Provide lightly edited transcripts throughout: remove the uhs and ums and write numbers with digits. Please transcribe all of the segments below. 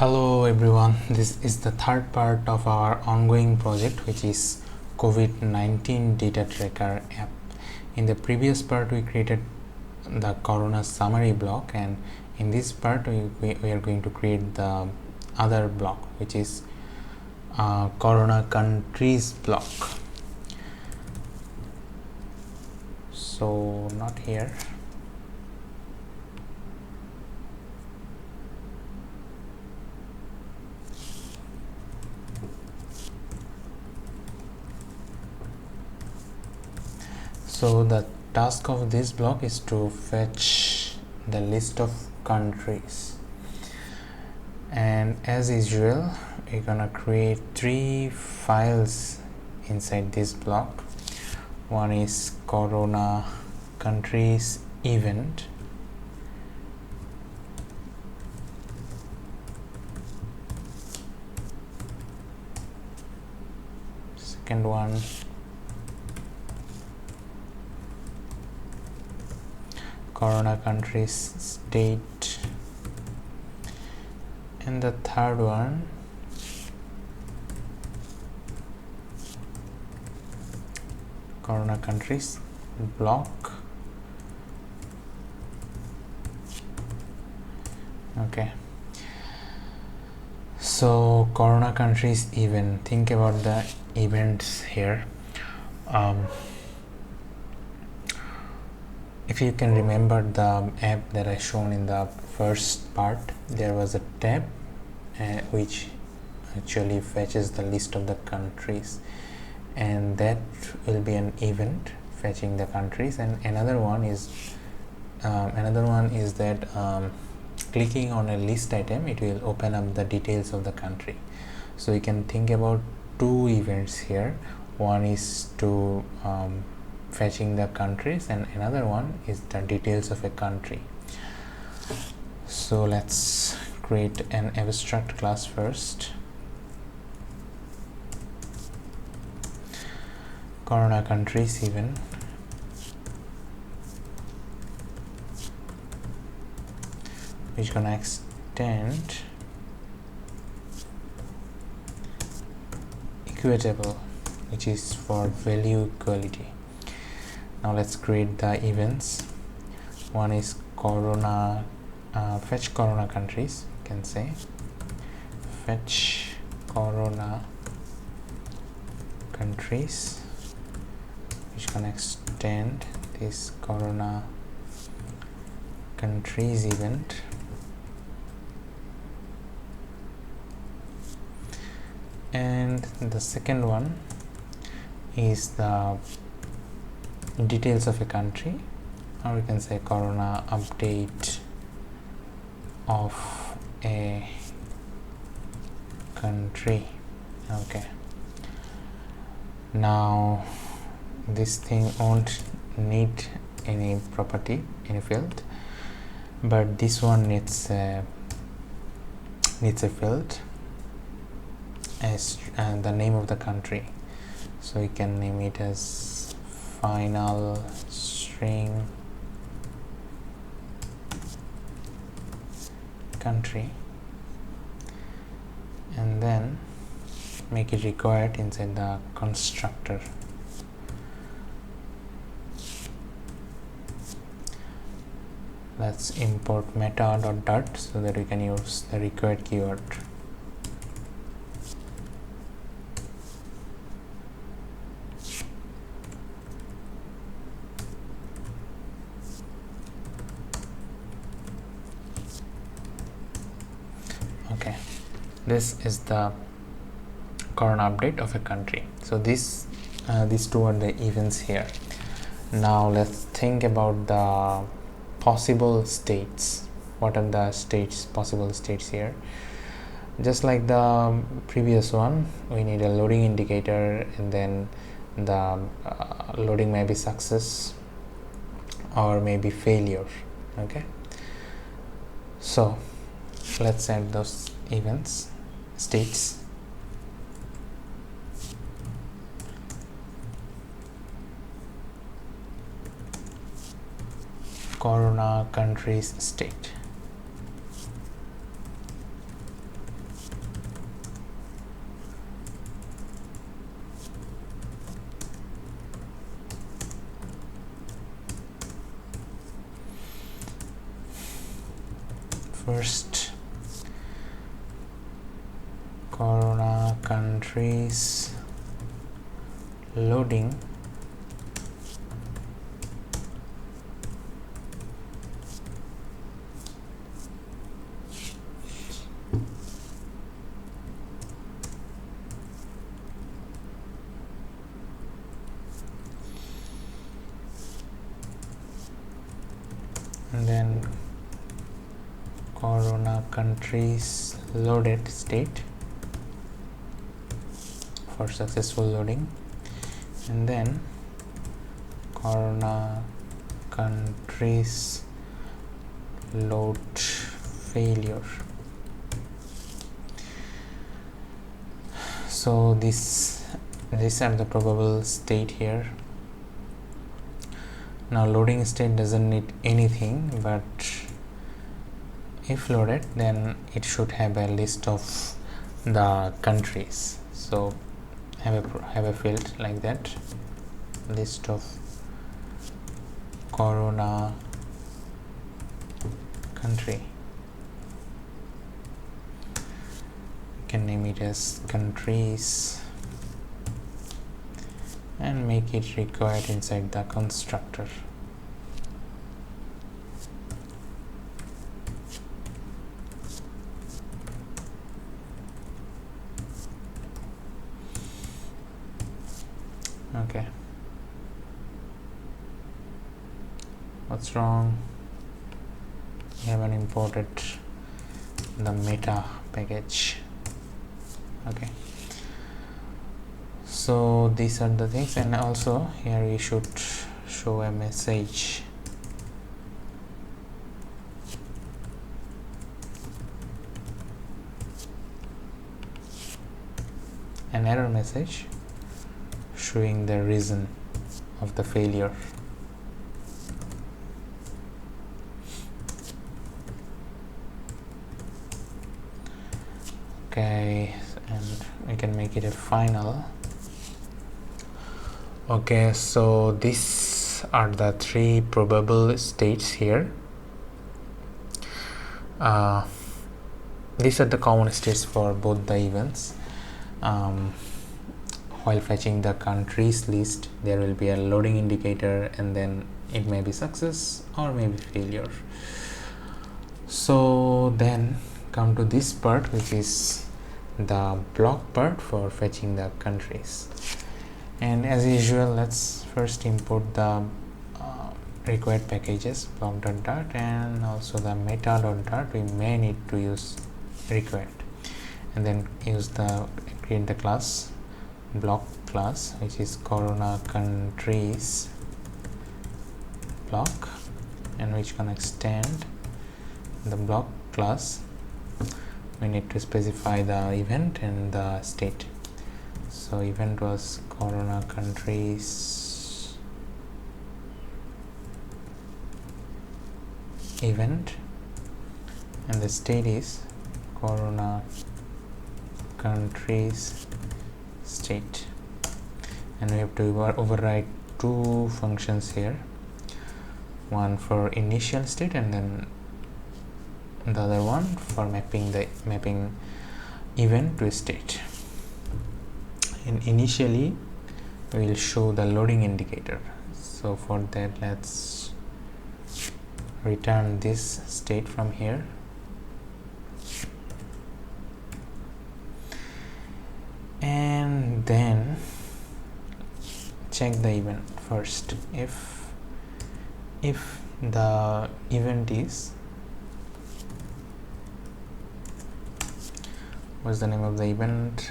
Hello everyone, this is the third part of our ongoing project, which is COVID-19 data tracker app. In the previous part we created the corona summary block, and in this part we are going to create the other block, which is corona countries block. So not here. So the task of this block is to fetch the list of countries, and as usual we're gonna create 3 files inside this block. One is corona countries event, second one corona countries state, and the third one corona countries block. Okay, so corona countries event, think about the events here. If you can remember the app that I shown in the first part, there was a tab which actually fetches the list of the countries, and that will be an event fetching the countries. And another one is that clicking on a list item, it will open up the details of the country. So you can think about 2 events here. One is to fetching the countries, and another one is the details of a country. So let's create an abstract class first. Corona countries event, which gonna extend equitable, which is for value equality. Now let's create the events. One is corona fetch corona countries, you can say fetch corona countries, which can extend this corona countries event, and the second one is the details of a country, or we can say corona update of a country. Okay, now this thing won't need any property, any field, but this one needs a field as the name of the country. So we can name it as final string country, and then make it required inside the constructor. Let's import meta.dart so that we can use the required keyword. Okay, this is the corona update of a country. So these 2 are the events here. Now let's think about the possible states. What are the possible states here? Just like the previous one, we need a loading indicator, and then the loading may be success or maybe failure. Okay, so let's add those events states. Corona countries state. first corona countries loading. And then corona countries loaded state for successful loading, and then corona countries load failure. So these are the probable state here. Now loading state doesn't need anything, but if loaded, then it should have a list of the countries. So have a field like that, list of corona country. You can name it as countries and make it required inside the constructor. Okay, what's wrong? We haven't imported the meta package. Okay, so these are the things, and also here we should show a message. An error message showing the reason of the failure. Okay, and we can make it a final. Okay, so these are the three probable states here. These are the common states for both the events. While fetching the countries list, there will be a loading indicator, and then it may be success or maybe failure. So then come to this part, which is the block part for fetching the countries. And as usual, let's first import the required packages, block.dart, and also the meta.dart. We may need to use required, and then create the class block class, which is corona countries block, and which can extend the block class. We need to specify the event and the state. So event was corona countries event, and the state is corona countries state, and we have to override two functions here, one for initial state and then the other one for mapping event to state. And initially we will show the loading indicator. So for that, let's return this state from here. And then check the event first. If the event is, what's the name of the event?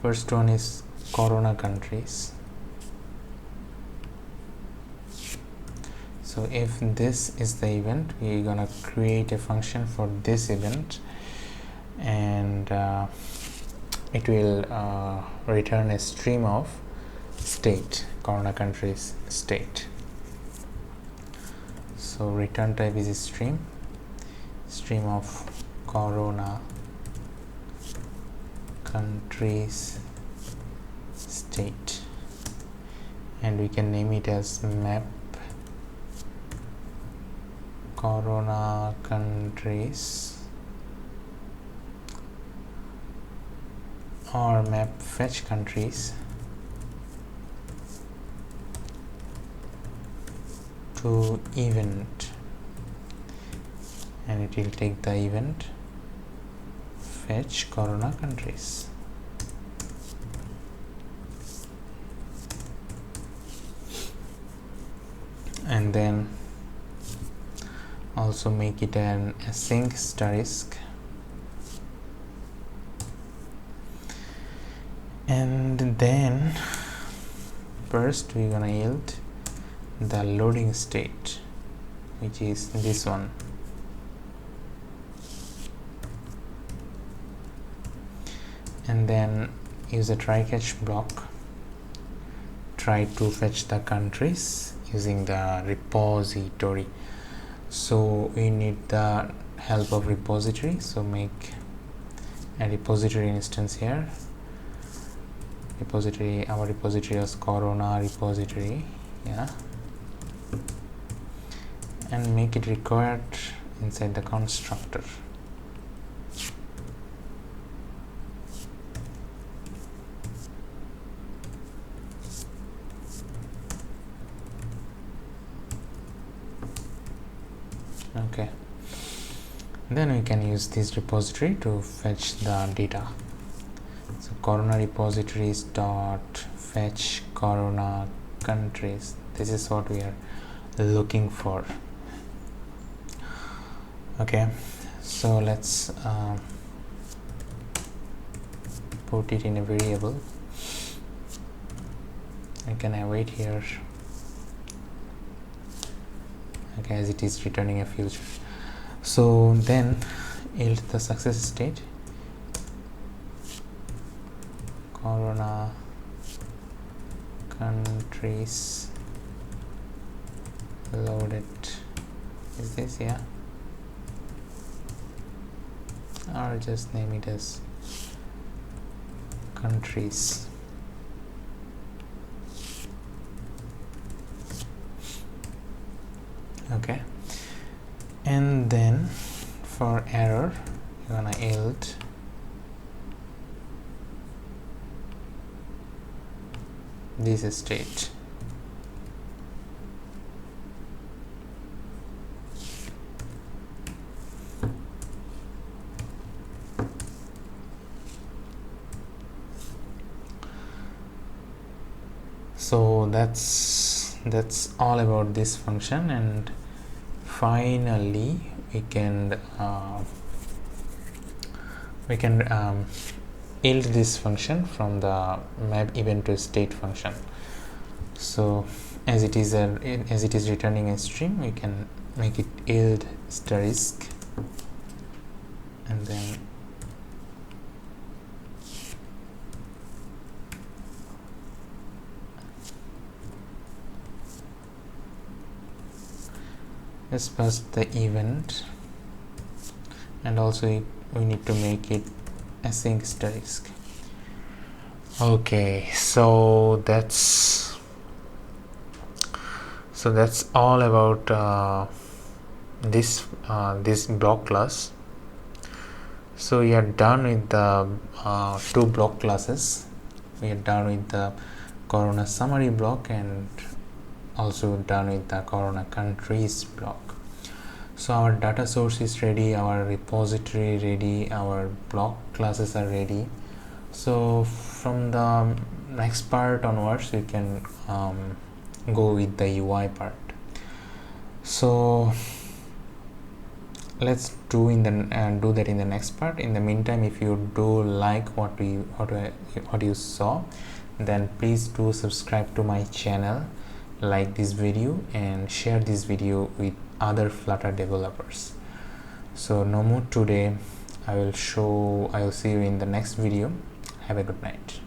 First one is corona countries. So if this is the event, we're gonna create a function for this event, and it will return a stream of state, corona countries state. So return type is a stream of corona countries state, and we can name it as map corona countries, or map fetch countries to event, and it will take the event fetch corona countries. And then also make it an async asterisk, and then first we're gonna yield the loading state, which is this one. And then use a try catch block, try to fetch the countries using the repository. So we need the help of repository, so make a repository instance here. Repository, our repository is corona repository, yeah, and make it required inside the constructor. Okay, then we can use this repository to fetch the data. So corona repositories dot fetch corona countries, this is what we are looking for. Okay, so let's put it in a variable. I can await here, okay, as it is returning a future. So then yield the success state, corona countries loaded, is this, yeah, or just name it as countries. Okay, and then for error you're gonna yield this state. So that's all about this function, and finally we can yield this function from the map event to state function. So as it is returning a string, we can make it yield asterisk, and then let's pass the event, and also we need to make it async asterisk. Okay, so that's all about this block class. So we are done with the two block classes. We are done with the corona summary block and also done with the corona countries block. So our data source is ready, our repository ready, our block classes are ready. So from the next part onwards we can go with the UI part. So let's do that in the next part. In the meantime, if you do like what you saw, then please do subscribe to my channel, like this video and share this video with other Flutter developers. So no more today. I will see you in the next video. Have a good night.